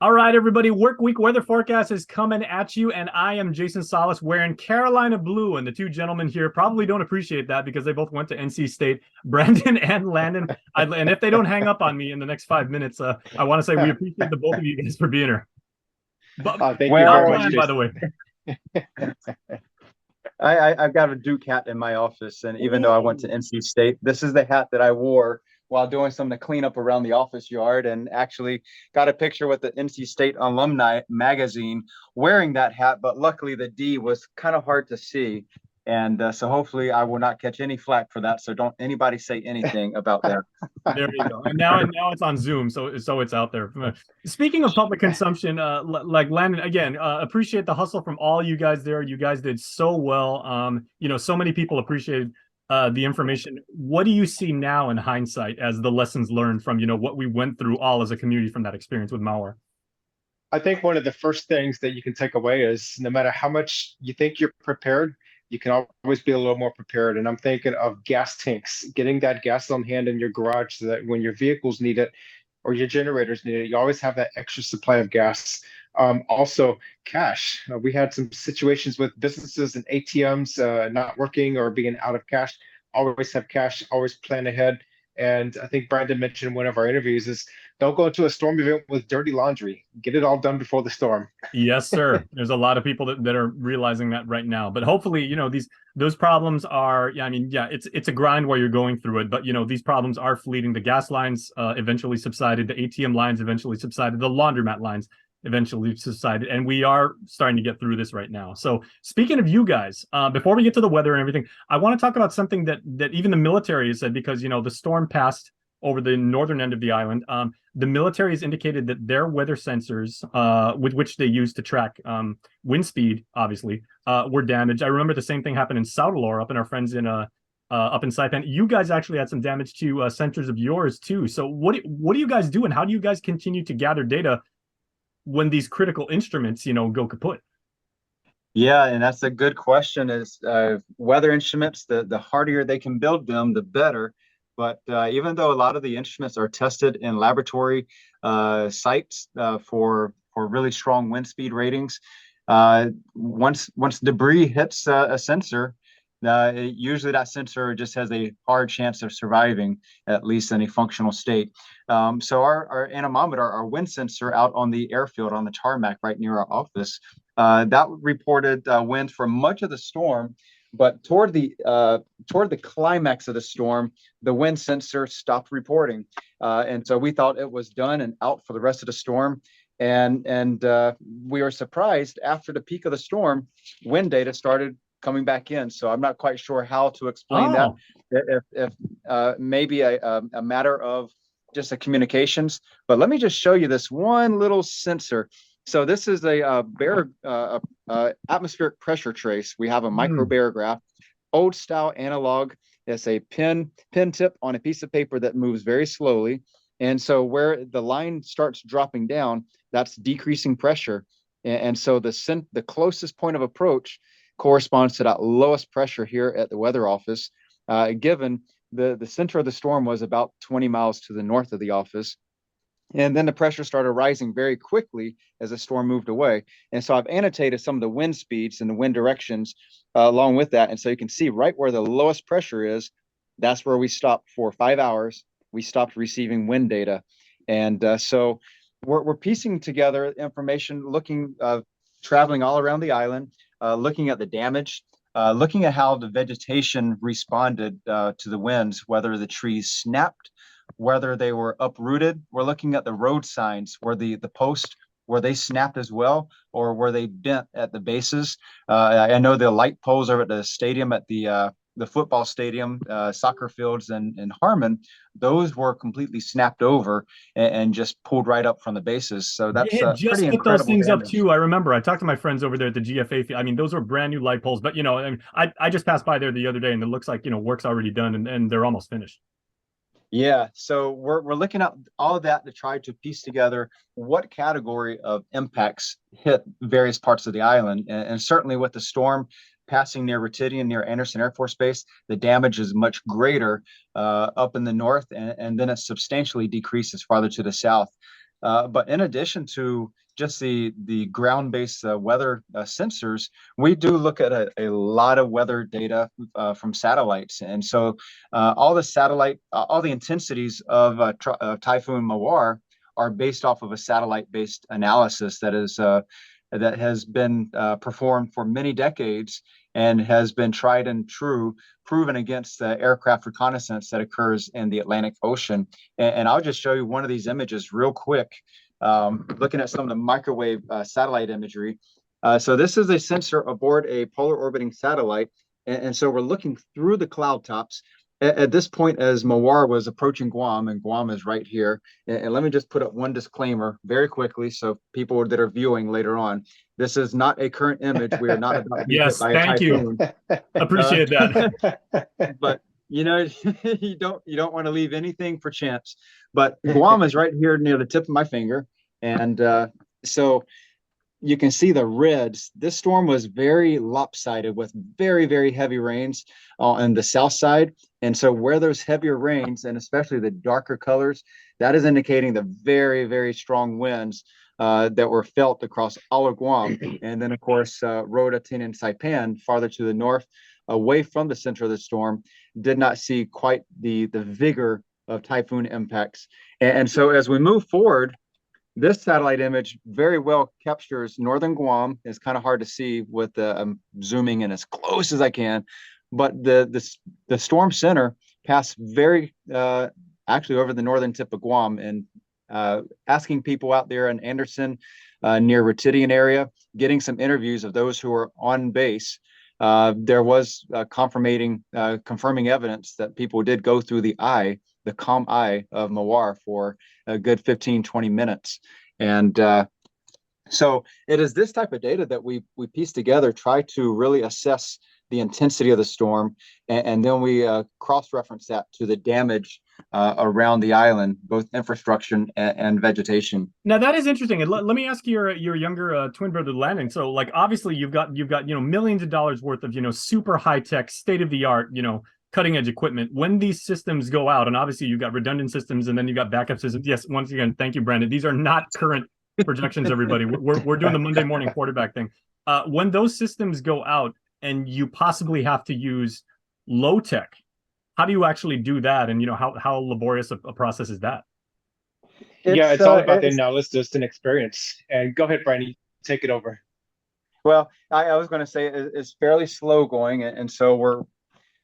All right, everybody. Work week weather forecast is coming at you, and I am Jason Salas wearing Carolina blue. And the two gentlemen here probably don't appreciate that because they both went to NC State, Brandon and Landon. And if they don't hang up on me in the next 5 minutes, I want to say we appreciate the both of you guys for being here. But Thank you not very much, planned, by the Jason. way. I've got a Duke hat in my office, and even though I went to NC State, this is the hat that I wore while doing some of the cleanup around the office yard, and actually got a picture with the NC State alumni magazine wearing that hat. But luckily, the D was kind of hard to see, and so hopefully, I will not catch any flack for that. So don't anybody say anything about that. There you go. And now it's on Zoom, so it's out there. Speaking of public consumption, like Landon, again, appreciate the hustle from all you guys there. You guys did so well. So many people appreciated the information. What do you see now in hindsight as the lessons learned from what we went through all as a community from that experience with malware? I think one of the first things that you can take away is no matter how much you think you're prepared, you can always be a little more prepared. And I'm thinking of gas tanks, getting that gas on hand in your garage so that when your vehicles need it or your generators need it, you always have that extra supply of gas. Also, cash. We had some situations with businesses and ATMs not working or being out of cash. Always have cash, always plan ahead. And I think Brandon mentioned in one of our interviews is don't go into a storm event with dirty laundry. Get it all done before the storm. Yes, sir. There's a lot of people that are realizing that right now. But hopefully, those problems are, yeah, I mean, yeah, it's a grind while you're going through it. But these problems are fleeting. The gas lines eventually subsided, the ATM lines eventually subsided, the laundromat lines eventually subsided, and we are starting to get through this right now. So speaking of you guys, before we get to the weather and everything, I want to talk about something that even the military has said, because the storm passed over the northern end of the island. The military has indicated that their weather sensors, with which they use to track wind speed, obviously, were damaged. I remember the same thing happened in Sautalor, up in our friends in up in Saipan. You guys actually had some damage to sensors of yours too. So what do you guys do, and how do you guys continue to gather data when these critical instruments, go kaput? Yeah, and that's a good question. Is weather instruments, the hardier they can build them, the better. But even though a lot of the instruments are tested in laboratory sites for really strong wind speed ratings, once debris hits a sensor, usually that sensor just has a hard chance of surviving, at least in a functional state. So our anemometer, our wind sensor out on the airfield on the tarmac right near our office, that reported winds for much of the storm. But toward the climax of the storm, the wind sensor stopped reporting, and so we thought it was done and out for the rest of the storm. And we were surprised after the peak of the storm, wind data started coming back in. So I'm not quite sure how to explain that. If maybe a matter of just a communications. But let me just show you this one little sensor. So this is a atmospheric pressure trace. We have a microbarograph, old style analog. It's a pen tip on a piece of paper that moves very slowly. And so where the line starts dropping down, that's decreasing pressure. And so the closest point of approach corresponds to that lowest pressure here at the weather office, given the center of the storm was about 20 miles to the north of the office. And then the pressure started rising very quickly as the storm moved away. And so I've annotated some of the wind speeds and the wind directions along with that. And so you can see right where the lowest pressure is, that's where we stopped for 5 hours. We stopped receiving wind data. And so we're piecing together information, traveling all around the island, looking at the damage, looking at how the vegetation responded to the winds, whether the trees snapped, whether they were uprooted. We're looking at the road signs, where the post, were they snapped as well, or were they bent at the bases? I know the light poles over at the stadium, at the football stadium, soccer fields in Harmon, those were completely snapped over and just pulled right up from the bases. So that's just pretty put those things damage. up too. I remember I talked to my friends over there at the GFA. I mean, those are brand new light poles, but I just passed by there the other day, and it looks like work's already done, and they're almost finished. Yeah, so we're looking at all of that to try to piece together what category of impacts hit various parts of the island. And certainly with the storm passing near Retidian, near Anderson Air Force Base, the damage is much greater up in the north, and then it substantially decreases farther to the south. But in addition to just the ground-based weather sensors, we do look at a lot of weather data from satellites. And so all the intensities of Typhoon Mawar are based off of a satellite-based analysis that has been performed for many decades and has been tried and true, proven against the aircraft reconnaissance that occurs in the Atlantic Ocean. And I'll just show you one of these images real quick, looking at some of the microwave satellite imagery. So this is a sensor aboard a polar orbiting satellite. And so we're looking through the cloud tops. At this point, as Mawar was approaching Guam, and Guam is right here, and let me just put up one disclaimer very quickly, so people that are viewing later on, this is not a current image. We are not about to be hit Yes, by a thank typhoon. you. Appreciate that. But you know, you don't want to leave anything for chance. But Guam is right here near the tip of my finger, and so you can see the reds. This storm was very lopsided with very, very heavy rains on the south side. And so where there's heavier rains, and especially the darker colors, that is indicating the very, very strong winds that were felt across all of Guam. And then, of course, Roatan and Saipan, farther to the north, away from the center of the storm, did not see quite the vigor of typhoon impacts. And so as we move forward, this satellite image very well captures northern Guam. It's kind of hard to see with I'm zooming in as close as I can, but the storm center passed very actually over the northern tip of Guam, and asking people out there in Anderson near Retidian area, getting some interviews of those who were on base. There was confirming evidence that people did go through the calm eye of Mawar for a good 15-20 minutes. And so it is this type of data that we piece together, try to really assess the intensity of the storm, and then we cross-reference that to the damage around the island, both infrastructure and vegetation. Now that is interesting. And let me ask your younger twin brother Landon. So like obviously you've got millions of dollars worth of super high-tech, state-of-the-art, cutting edge equipment. When these systems go out, and obviously you've got redundant systems and then you've got backup systems. Yes, once again, thank you, Brandon. These are not current projections, everybody. We're doing the Monday morning quarterback thing. When those systems go out and you possibly have to use low tech, how do you actually do that? And how laborious a process is that? It's all about the analysis and experience. And go ahead, Brandon, take it over. Well, I was going to say it's fairly slow going, and so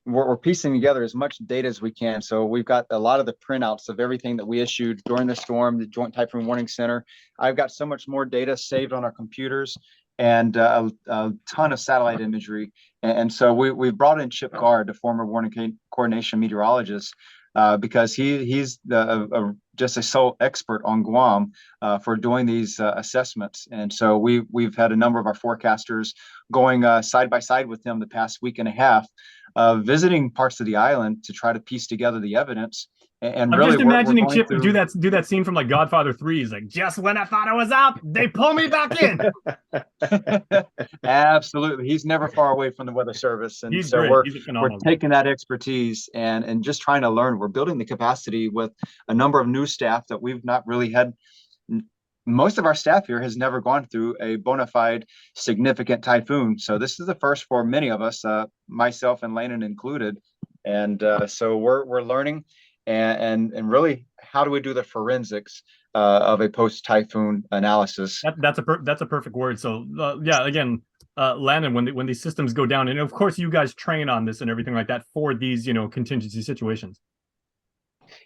we're piecing together as much data as we can. So we've got a lot of the printouts of everything that we issued during the storm, the Joint Typhoon Warning Center. I've got so much more data saved on our computers, and a ton of satellite imagery. And so we brought in Chip Gard, the former warning coordination meteorologist, because he's just a sole expert on Guam for doing these assessments. And so we've had a number of our forecasters going side by side with him the past week and a half, visiting parts of the island to try to piece together the evidence. And I'm really, just imagining Chip through... do that scene from like Godfather 3. He's like, just when I thought I was out, they pull me back in. Absolutely, he's never far away from the Weather Service, and he's so great. we're taking that expertise and just trying to learn. We're building the capacity with a number of new staff that we've not really had. Most of our staff here has never gone through a bona fide significant typhoon, so this is the first for many of us, myself and Landon included, and so we're learning. And really, how do we do the forensics of a post-typhoon analysis? That's a perfect word. So yeah, again, Landon, when these systems go down, and of course you guys train on this and everything like that for these contingency situations.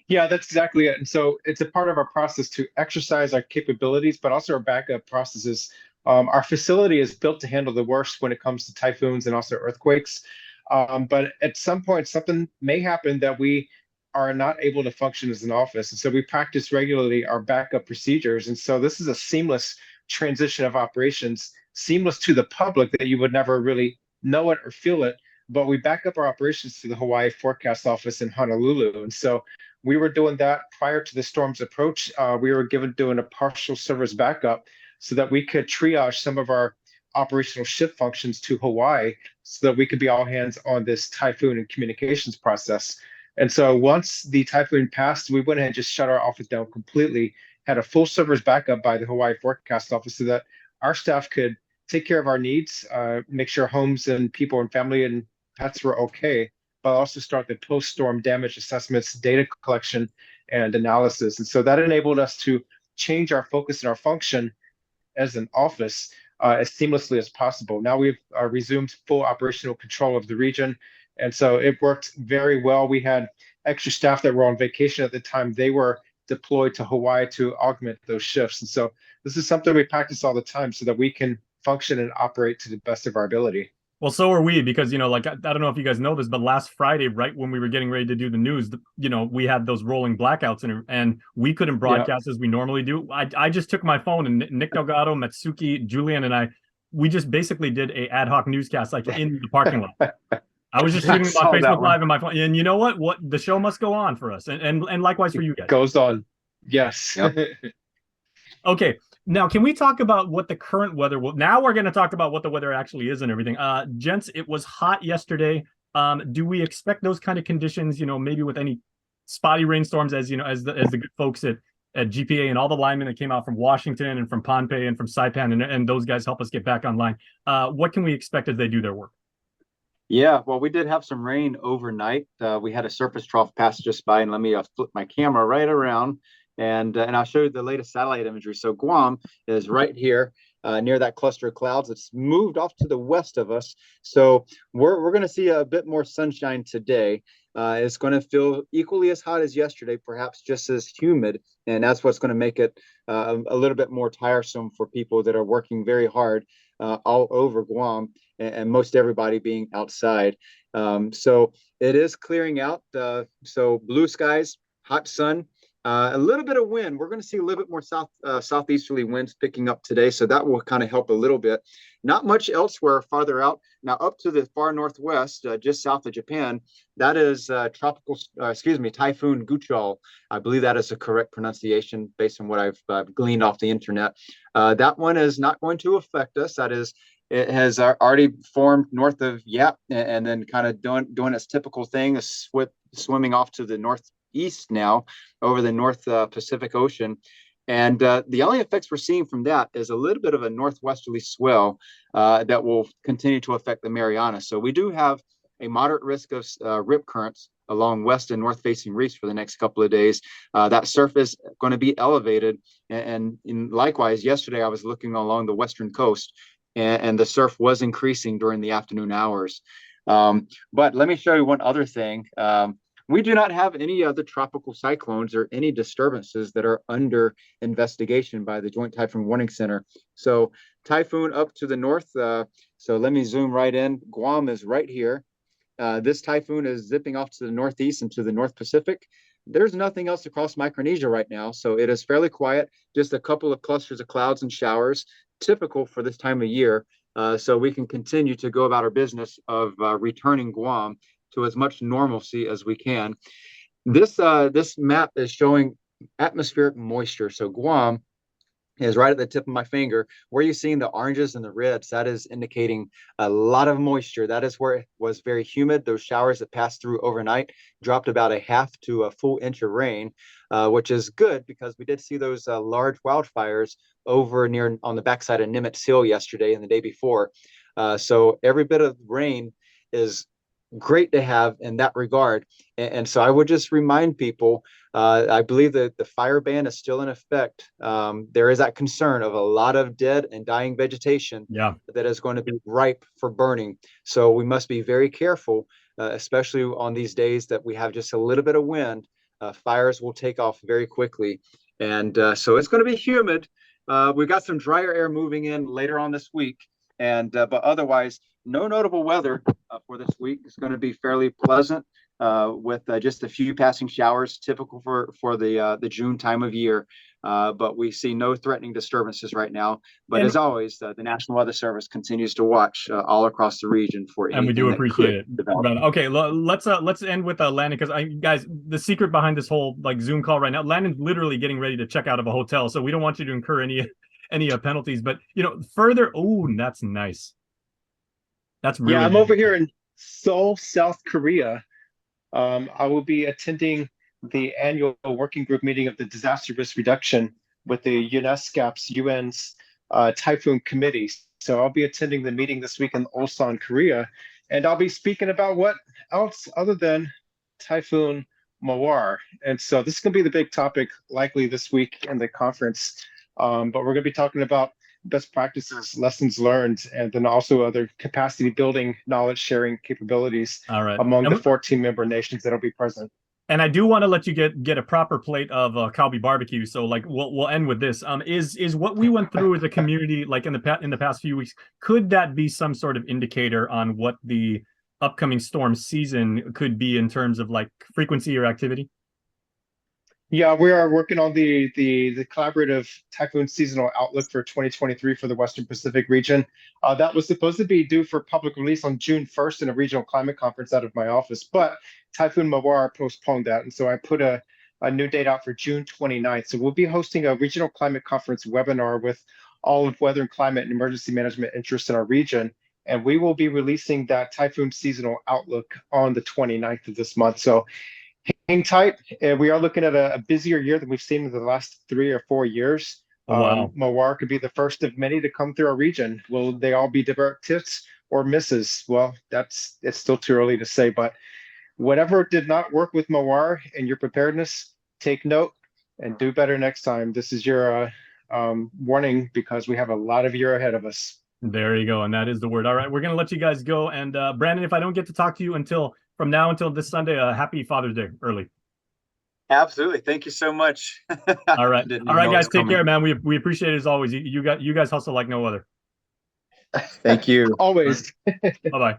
Yeah, that's exactly it. And so it's a part of our process to exercise our capabilities, but also our backup processes. Our facility is built to handle the worst when it comes to typhoons and also earthquakes. But at some point, something may happen that we are not able to function as an office. And so we practice regularly our backup procedures. And so this is a seamless transition of operations, seamless to the public that you would never really know it or feel it. But we back up our operations to the Hawaii Forecast Office in Honolulu. And so we were doing that prior to the storm's approach. We were doing a partial service backup so that we could triage some of our operational shift functions to Hawaii so that we could be all hands on this typhoon and communications process. And so once the typhoon passed, we went ahead and just shut our office down completely had a full servers backup by the Hawaii Forecast Office so that our staff could take care of our needs, make sure homes and people and family and pets were okay, but also start the post-storm damage assessments, data collection, and analysis. And so that enabled us to change our focus and our function as an office as seamlessly as possible. Now we've resumed full operational control of the region. And so it worked very well. We had extra staff that were on vacation at the time. They were deployed to Hawaii to augment those shifts. And so this is something we practice all the time so that we can function and operate to the best of our ability. Well, so are we, because, like, I don't know if you guys know this, but last Friday, right when we were getting ready to do the news, we had those rolling blackouts and we couldn't broadcast as we normally do. I just took my phone, and Nick Delgado, Matsuki, Julian, and we just basically did a ad hoc newscast, like, in the parking lot. I was just shooting on Facebook Live on my phone. And you know what? The show must go on for us. And likewise for you guys. It goes on. Yes. Yep. Okay. Now, can we talk about what the current weather will? Now we're going to talk about what the weather actually is and everything. Gents, it was hot yesterday. Do we expect those kind of conditions, maybe with any spotty rainstorms, as the good folks at GPA and all the linemen that came out from Washington and from Pohnpei and from Saipan and those guys help us get back online? What can we expect as they do their work? Yeah, well, we did have some rain overnight. We had a surface trough pass just by, and let me flip my camera right around. And I'll show you the latest satellite imagery. So Guam is right here near that cluster of clouds. It's moved off to the west of us. So we're going to see a bit more sunshine today. It's going to feel equally as hot as yesterday, perhaps just as humid. And that's what's going to make it a little bit more tiresome for people that are working very hard all over Guam, and most everybody being outside. So it is clearing out. So blue skies, hot sun. A little bit of wind. We're going to see a little bit more southeasterly winds picking up today, so that will kind of help a little bit. Not much elsewhere farther out. Now up to the far northwest, just south of Japan, that is Typhoon Guchol. I believe that is the correct pronunciation based on what I've gleaned off the internet. That one is not going to affect us. That is, it has already formed north of Yap, and then kind of doing its typical thing, swimming off to the northeast now over the North Pacific Ocean. And the only effects we're seeing from that is a little bit of a northwesterly swell that will continue to affect the Marianas. So we do have a moderate risk of rip currents along west and north facing reefs for the next couple of days. That surf is going to be elevated. And likewise, yesterday I was looking along the western coast, and the surf was increasing during the afternoon hours. But let me show you one other thing. We do not have any other tropical cyclones or any disturbances that are under investigation by the Joint Typhoon Warning Center. So typhoon up to the north. So let me zoom right in. Guam is right here. This typhoon is zipping off to the northeast and to the North Pacific. There's nothing else across Micronesia right now, so it is fairly quiet. Just a couple of clusters of clouds and showers, typical for this time of year. So we can continue to go about our business of returning Guam to as much normalcy as we can. This map is showing atmospheric moisture. So Guam is right at the tip of my finger. Where you're seeing the oranges and the reds, that is indicating a lot of moisture. That is where it was very humid. Those showers that passed through overnight dropped about a half to a full inch of rain, which is good because we did see those large wildfires over near on the backside of Nimitz Hill yesterday and the day before. So every bit of rain is great to have in that regard. And so I would just remind people, I believe that the fire ban is still in effect. There is that concern of a lot of dead and dying vegetation that is going to be ripe for burning. So we must be very careful, especially on these days that we have just a little bit of wind. Fires will take off very quickly. And so it's going to be humid. We've got some drier air moving in later on this week. And but otherwise, no notable weather for this week. It's going to be fairly pleasant with just a few passing showers, typical for the June time of year. But we see no threatening disturbances right now. But as always, the National Weather Service continues to watch all across the region for anything. And we do appreciate it. Okay, let's end with Landon, because guys, the secret behind this whole Zoom call right now, Landon's literally getting ready to check out of a hotel, so we don't want you to incur any penalties. But further, that's nice. That's really I'm over here in Seoul, South Korea. I will be attending the annual working group meeting of the Disaster Risk Reduction with the UNESCAP's UN's Typhoon Committee. So I'll be attending the meeting this week in Ulsan, Korea, and I'll be speaking about what else other than Typhoon Mawar. And so this is going to be the big topic likely this week in the conference. But we're going to be talking about best practices, lessons learned, and then also other capacity building, knowledge sharing capabilities among the 14 member nations that'll be present. And I do want to let you get a proper plate of Kalbi barbecue. So like we'll end with this. Is what we went through as a community like in the past few weeks, could that be some sort of indicator on what the upcoming storm season could be in terms of like frequency or activity? Yeah, we are working on the collaborative typhoon seasonal outlook for 2023 for the Western Pacific region. That was supposed to be due for public release on June 1st in a regional climate conference out of my office, but Typhoon Mawar postponed that. And so I put a new date out for June 29th. So we'll be hosting a regional climate conference webinar with all of weather and climate and emergency management interests in our region. And we will be releasing that typhoon seasonal outlook on the 29th of this month. So hang tight. We are looking at a busier year than we've seen in the last 3 or 4 years. Wow. Mawar could be the first of many to come through our region. Will they all be direct hits or misses? Well, it's still too early to say, but whatever did not work with Mawar and your preparedness, take note and do better next time. This is your warning because we have a lot of year ahead of us. There you go. And that is the word. All right. We're going to let you guys go. And Brandon, if I don't get to talk to you from now until this Sunday, happy Father's Day early. Absolutely. Thank you so much. All right. All right, guys. Take care, man. We appreciate it as always. You guys hustle like no other. Thank you. Always. Bye-bye.